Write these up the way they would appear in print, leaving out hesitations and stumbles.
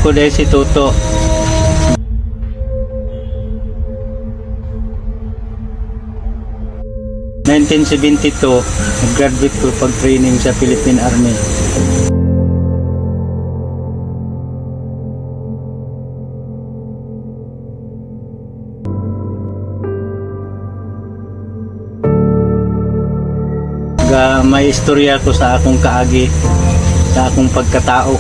ko dahil si Toto. Noong 1972, nag-graduate ko pag-training sa Philippine Army. May istorya ko sa akong kaagi, sa akong pagkatao.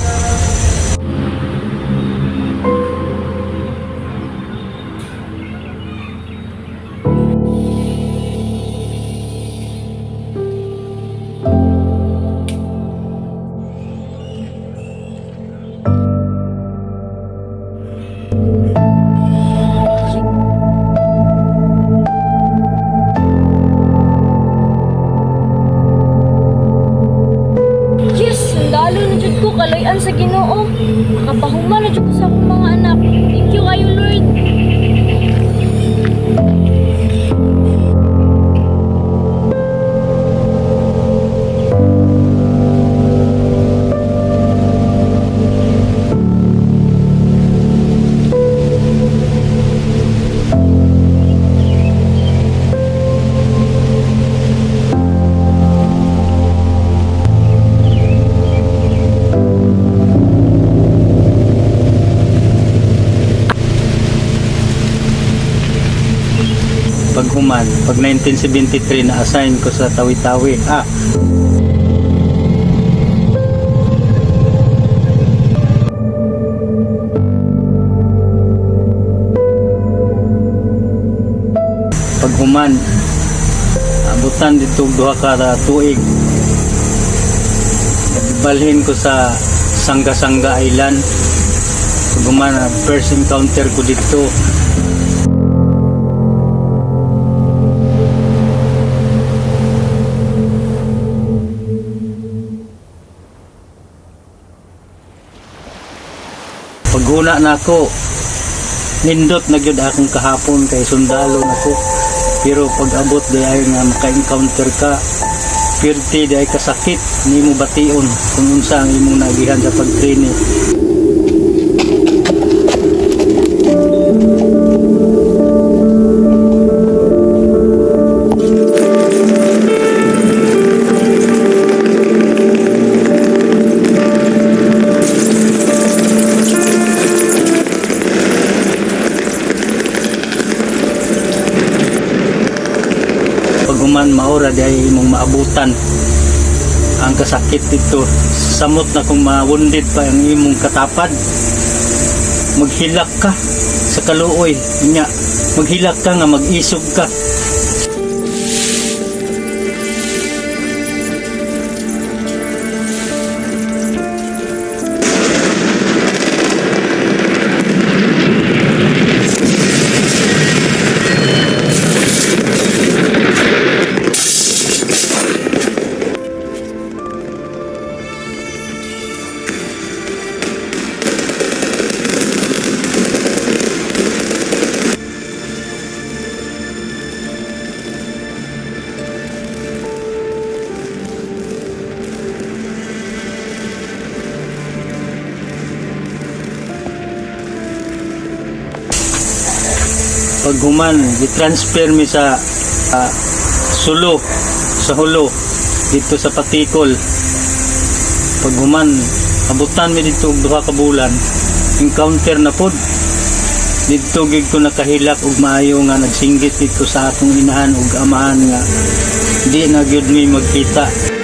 Kalayan sa Ginoo. Nakapahuman na dyan ko sa akong mga anak. Thank you kayo, Lord. Paghuman, pag 1973 na-assign ko sa Tawi-Tawi. Paghuman, abutan dito duha ka tuig. Balhin ko sa Sangga-Sangga Island. Paghuman, first encounter ko dito. Paghuna na ako, nindot na gyud akong kahapon kay sundalo nako. Pero pag abot di ay nga maka-encounter ka, pirti di ay kasakit, nimo bation kung unsa ang imong nagihan sa pag-training. Paghuman maura di ay imong maabutan ang kasakit dito. Samot na kung mawundid pa ang imong katapad, maghilak ka sa kaluoy nya, maghilak ka nga mag-isog ka. Paghuman, i-transfer mi sa Sulo, sa Hulo, dito sa Patikol. Paghuman, abutan mi dito duha ka bulan, encounter na pod. Dito gid ko nakahilak og maayo nga nagsinggit dito sa atong inahan ug amahan nga di na gyud mi magkita.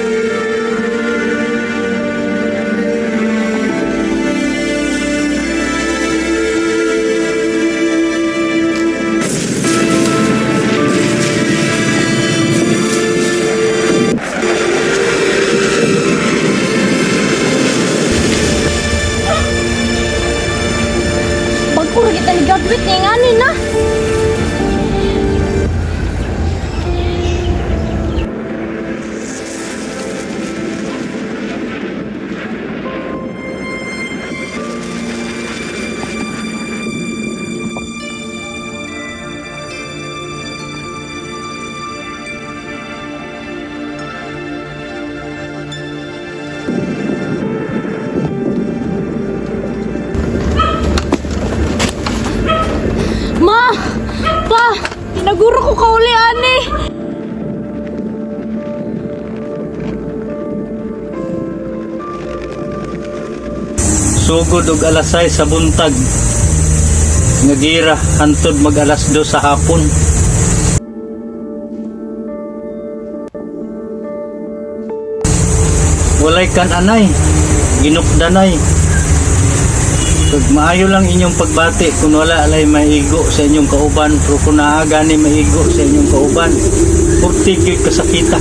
Pagpuro kita ni graduate niya nga na. sugod og alas 6 sa buntag nga gira hantod mag alas 2 sa hapon. Walay kan anay, ginukdanay. Pag maayo lang inyong pagbati kung wala alay maigo sa inyong kauban, pero kung naagani maigo sa inyong kauban, pagtigil kasakita.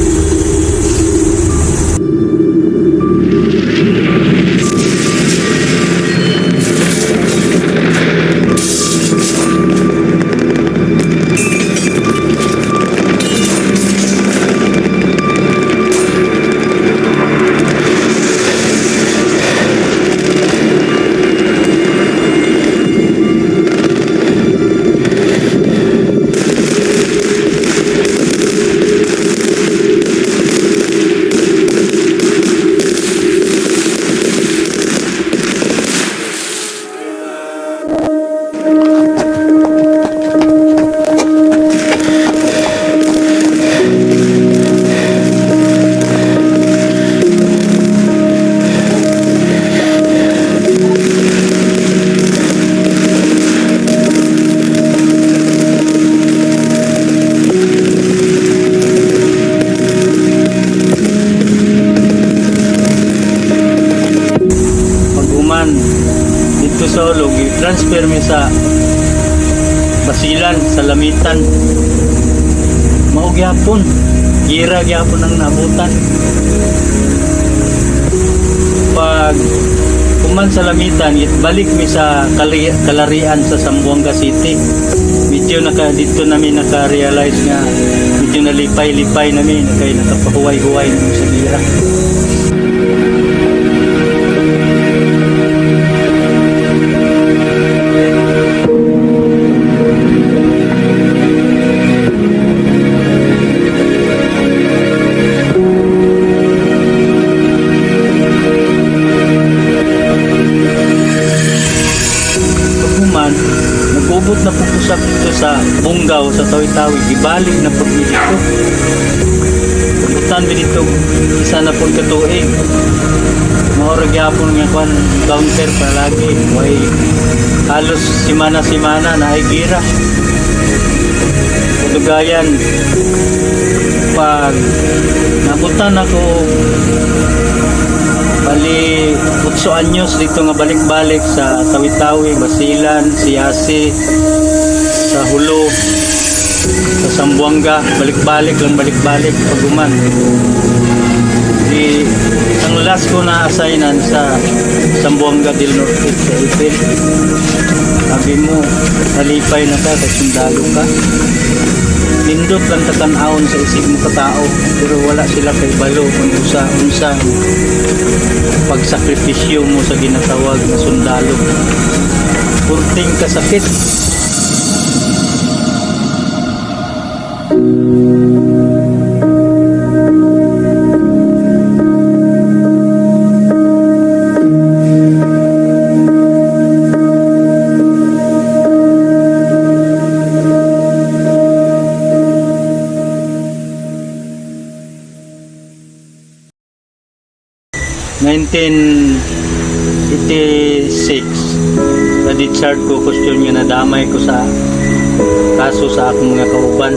Dito sa Hulog, i-transfer mi sa Basilan, sa Lamitan. Mao gyapon, gira gyapon ang nabutan. Pag kuman sa Lamitan, balik mi sa Kalarian sa Zamboanga City. Medyo dito namin naka-realize nga medyo nalipay-lipay namin kaya nakapahuway-huway namin sa gira. Nag-ubot na pupusap dito sa Bungaw, sa Tawi-Tawi. Ibalik na po dito. Puputan mi dito. Isa na po katuig. Mahorag yapon nga kwan counter palagi. May halos simana-simana na ay gira. Tugayan. Pag nabutan ako bali 8 anyos dito nga balik-balik sa Tawi-Tawi, Basilan, Siyasi, sa Hulo, sa Zamboanga, balik-balik paguman. Ang last ko na assignan sa Zamboanga del Norte sa April. Sabi mo, nalipay na ka, sundalo ka. Nindot lang tatanawon sa isip mo katao, pero wala sila kay balo kung unsa pagsakripisyo mo sa ginatawag na sundalo. Purting kasakit. Na-discharge ko question nga nadamay ko sa kaso sa akong mga kauban.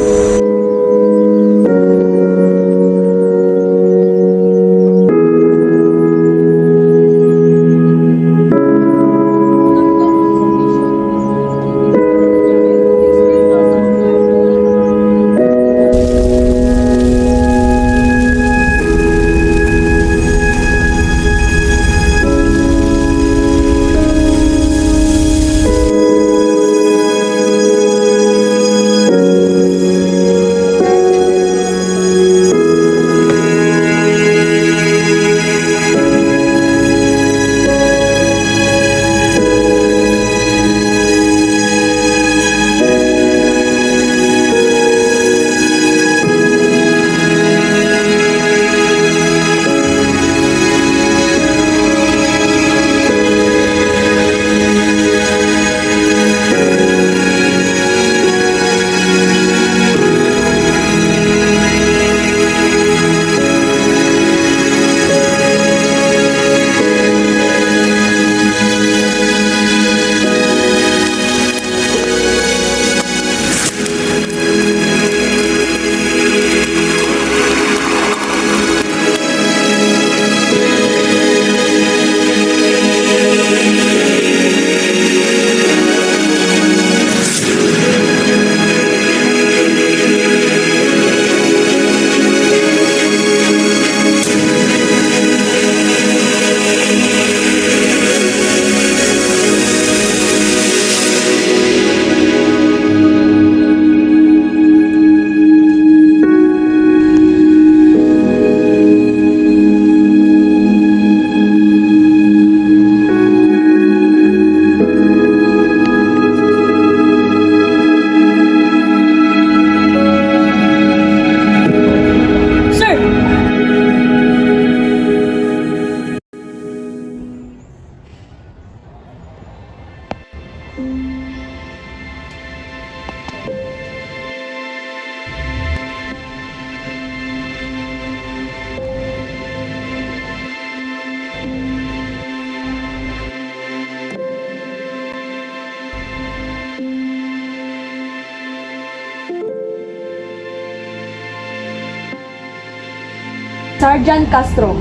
Sergeant Castro,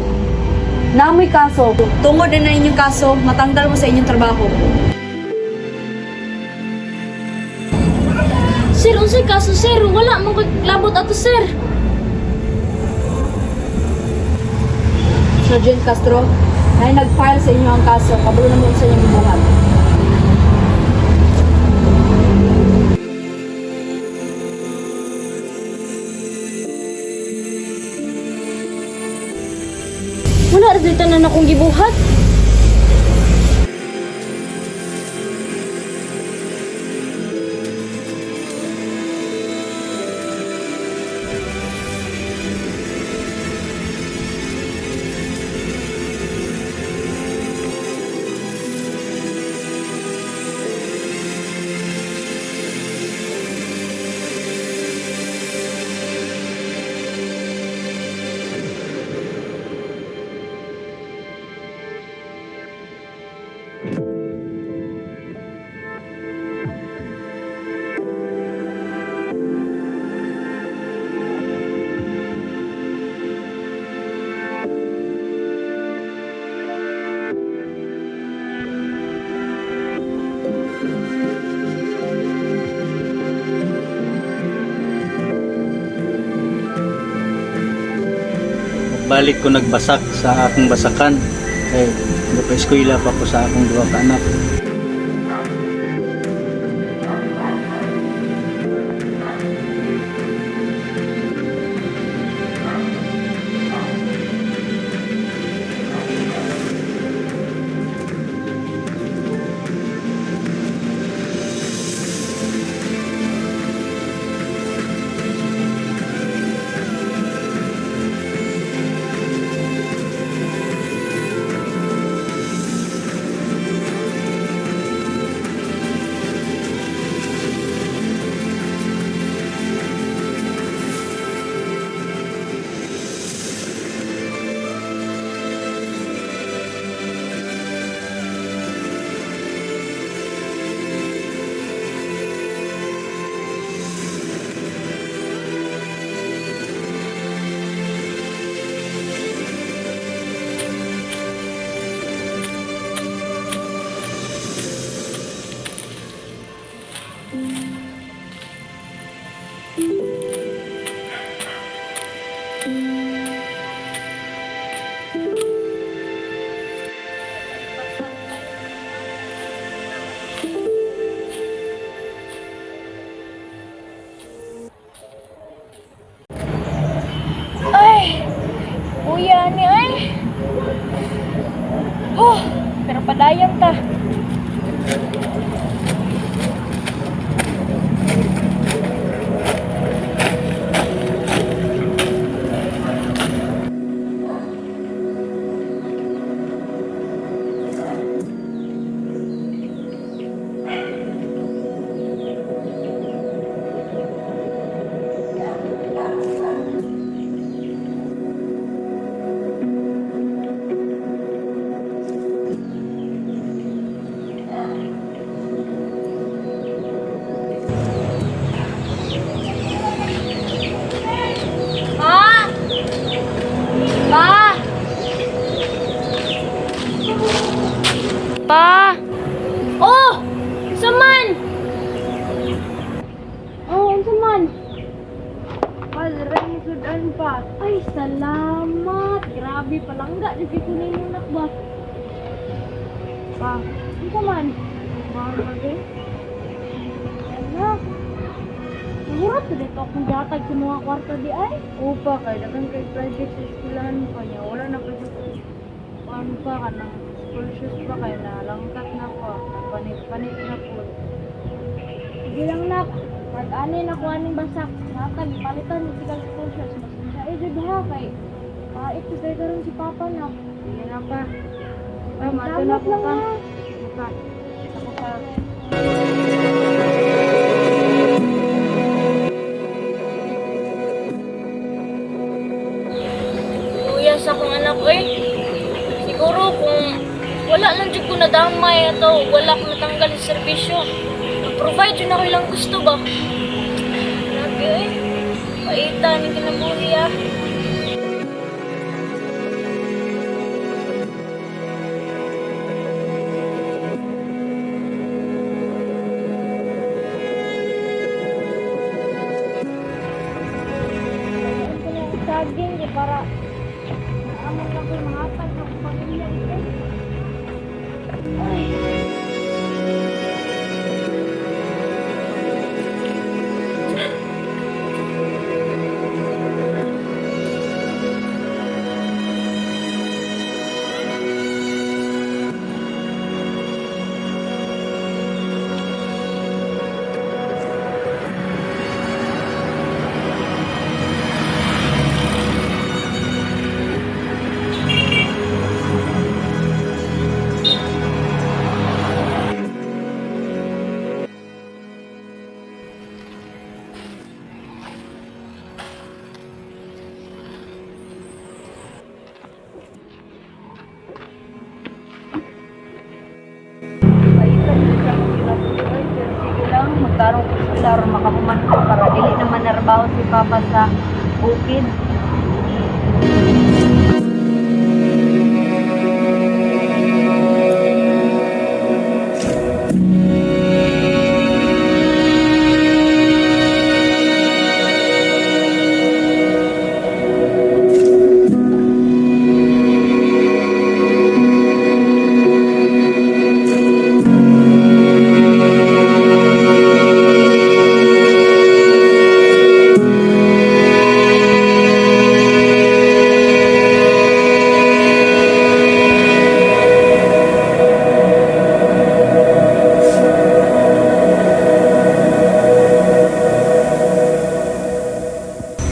namoy kaso. Tungod na inyong kaso, matanggal mo sa inyong trabaho. Sir, unsay kaso sir? Wala mong labot ato sir. Sergeant Castro, ay nag-file sa inyo ang kaso. Kabalo na mo sa inyong buhat. Wala rin tanan akong gibuhat. Balik ko nagbasak sa akong basakan. Kay nagpa-eskwela pa ko sa akong duha ka anak. Ay! Kuya ni ay! Oh! Pero padayan ta. Pa! Oh! Saman! Oh, saman! Padre, sudan pa. Ay, salamat! Grabe, palangga. Di ko ninunak ba? Pa, Ang saman? mahal ka din. Anak! Mahirap sa dito akong gatag sa mga kwarto di ay. Upa, kay dagan kay private sa eskwelahan pa niya. Wala na pa siya. Paano pa ka ng school shoes pa kay nalangkat na pa. Panit-panit na po. Sige lang nak. Pag-anin ako aning basak. Natag, palitan ni sigal school shoes. Mas siya jud ha kay. Pait ko kay karon si Papa nak. Sige na pa. Pa, Salamat mato na po lang, ka. ha. Pa, ako pa. Kuya sa akong anak eh. Siguro kung wala lang dyan ko nadamay ato, wala ko natanggal sa serbisyo. Mag-provide yun ako ilang gusto ba? Grabe eh. Paitan yung kinabuhi ah. para naamon lang ko mga hapal sa pamilya dito. Ay. Sige lang, magkaroon ko sila or makahuman ko para dili naman narbaho si Papa sa bukid.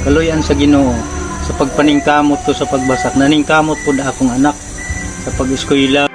Kaloyan sa Ginoo sa pagpaningkamot ko sa pagbasak. Naningkamot pud akong anak sa pag-eskwela.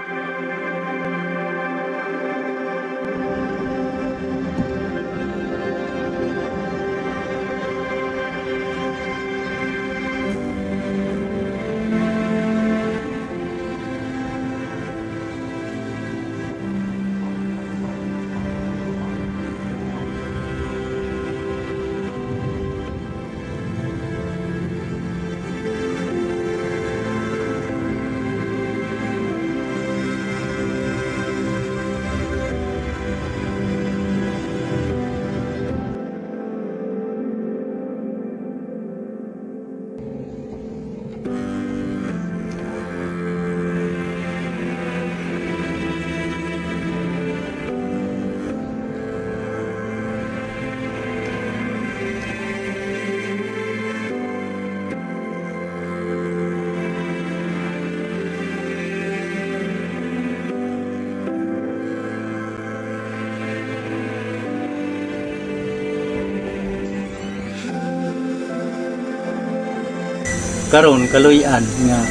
Karon kaloyan nga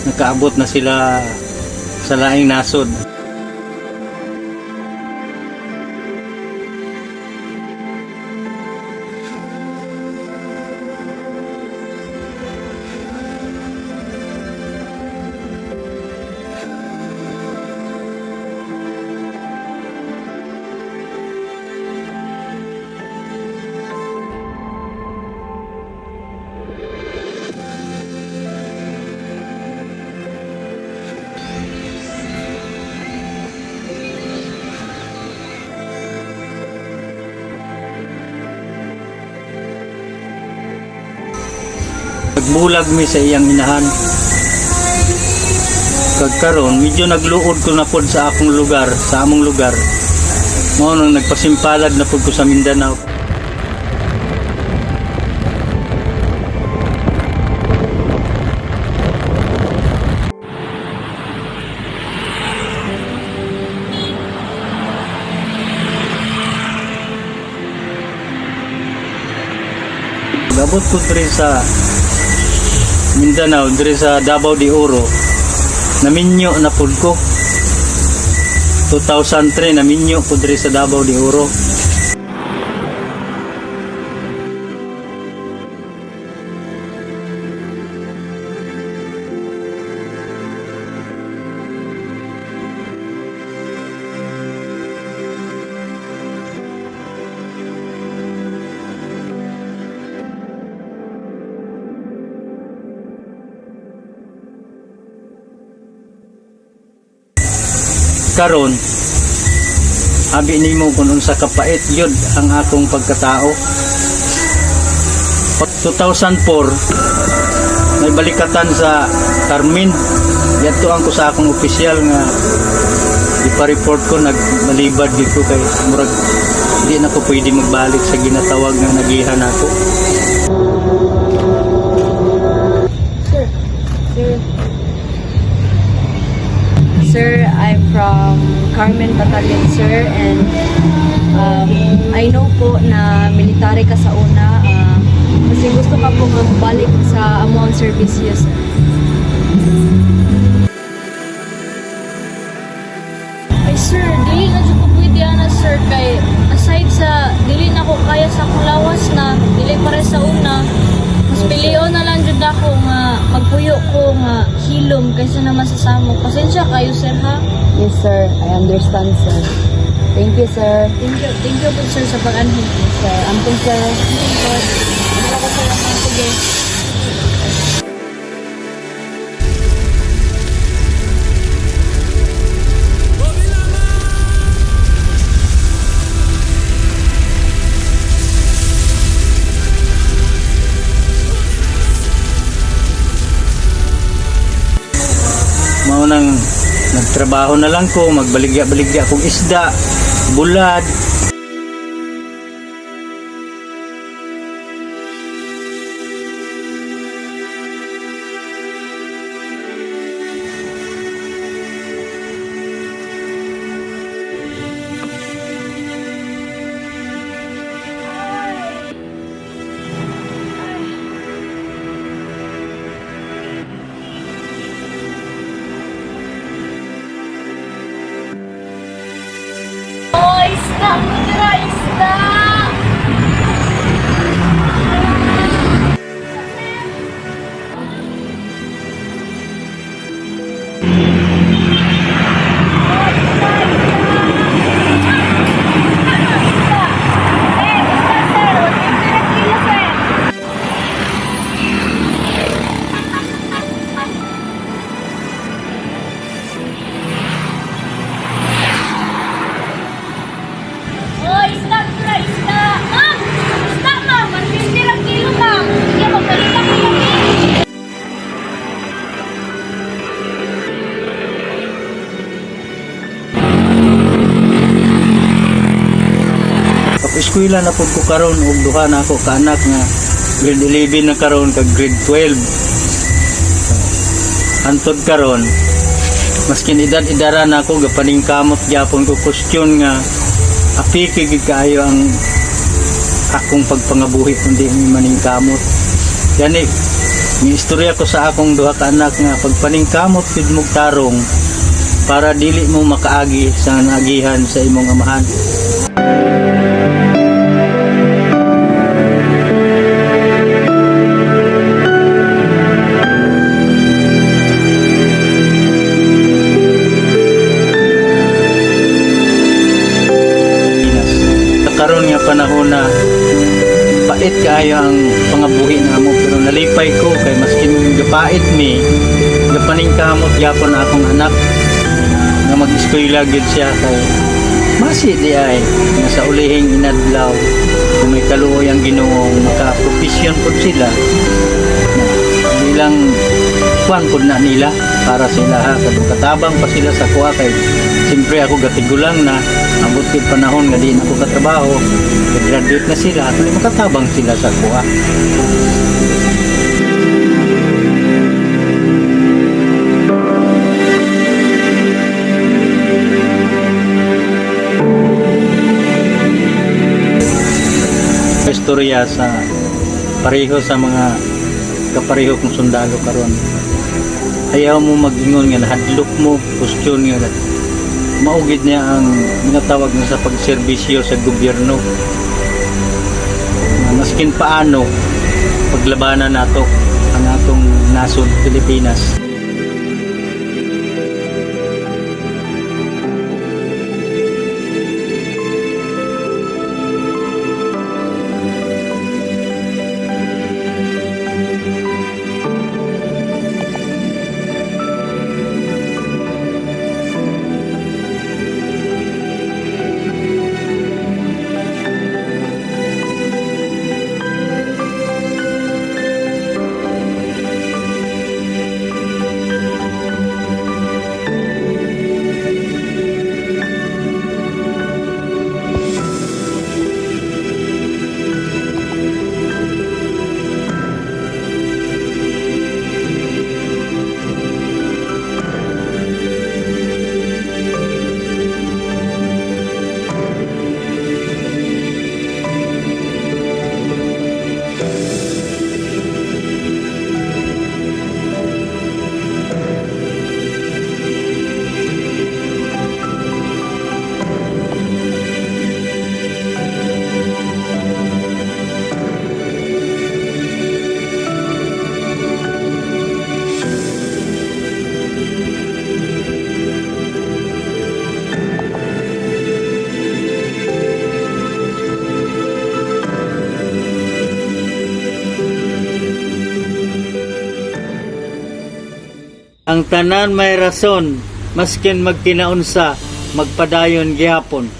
nakaabot na sila sa laing nasod. Nagbulag mi sa iyang inahan. Kagkaron medyo nagluod ko na pod sa akong lugar, sa among lugar. Mao nang nagpasimpalag na pod ko sa Mindanao. Gabot ko diri sa Mindanao, diri sa Davao de Oro. Naminyo na pud ko. 2003 naminyo pud diri sa Davao de Oro. Karon abi nimo kung unsa kapait yun ang akong pagkatao. 2004 may balikatan sa Carmen. Yato ang ko sa akong opisyal nga ipa-report ko nagmalibad dito kay murag di na ko pwede magbalik sa ginatawag nga nagihan ako. Sir. Sir, I'm from Carmen Battalion, sir, and I know po na military ka sa una. Kasi gusto ka po magbalik sa among services, sir. Ay sir, dili na dyan ko pwede ana sir kay aside sa dili na ko kaya sa akong lawas na dili pare sa una mas pilion na lang jud ako nga magpuyo ko nga hilom kaysa naman sa samok. Pasensya kayo sir ha. Yes, sir. I understand, sir. Thank you, sir. Thank you po sir sa pag-anhin. Yes, sir. Ampun, sir. Wala ko sir ang mga sige. Mao nang nagtrabaho na lang ko, magbaligya-baligya kong isda, bulad. Oh, isda! Mudra, isda! Oh, isda! Mudra, isda! Ma'am! Isda, ma'am! 150 lang kilo, ma'am! Sige, magpalit ako kami! Eskwela na pud ko karon og duha na ako ka anak nga grade 11 na karon kag grade 12. Antod karon maskin edad-edara na ako gapaningkamot gyapon ko question nga api kay kaayo ang akong pagpangabuhi kundi mi maningkamot. Yani ni istorya ko sa akong duha ka anak nga pagpaningkamot pud mo tarong para dili mo makaagi sa nagihan sa imong amahan. Karon nga panahon na pait kaayo ang pangabuhi namo pero nalipay ko kay maskin gapait mi gapaningkamot gyapon na akong anak nga mag-eskwela gyud siya kay masi di ay nga sa ulihing inadlaw kung may kaluoy ang Ginoo maka-profession pud sila na bilang kuan pud na nila para sila ha katabang pa sila sa kuha kay siyempre ako gatigulang na abot kay panahon nga di na ako katrabaho graduate na sila at makatabang sila sa kuha. Istorya sa pareho sa mga kapareho kong sundalo karon. Ayaw mo magingon nga nahadlok mo question nga maugid niya ang minatawag na sa pagserbisyo sa gobyerno. Maskin paano paglabanan nato ang atong nasod Pilipinas. ang tanan may rason, maskin magkinaunsa, magpadayon gihapon.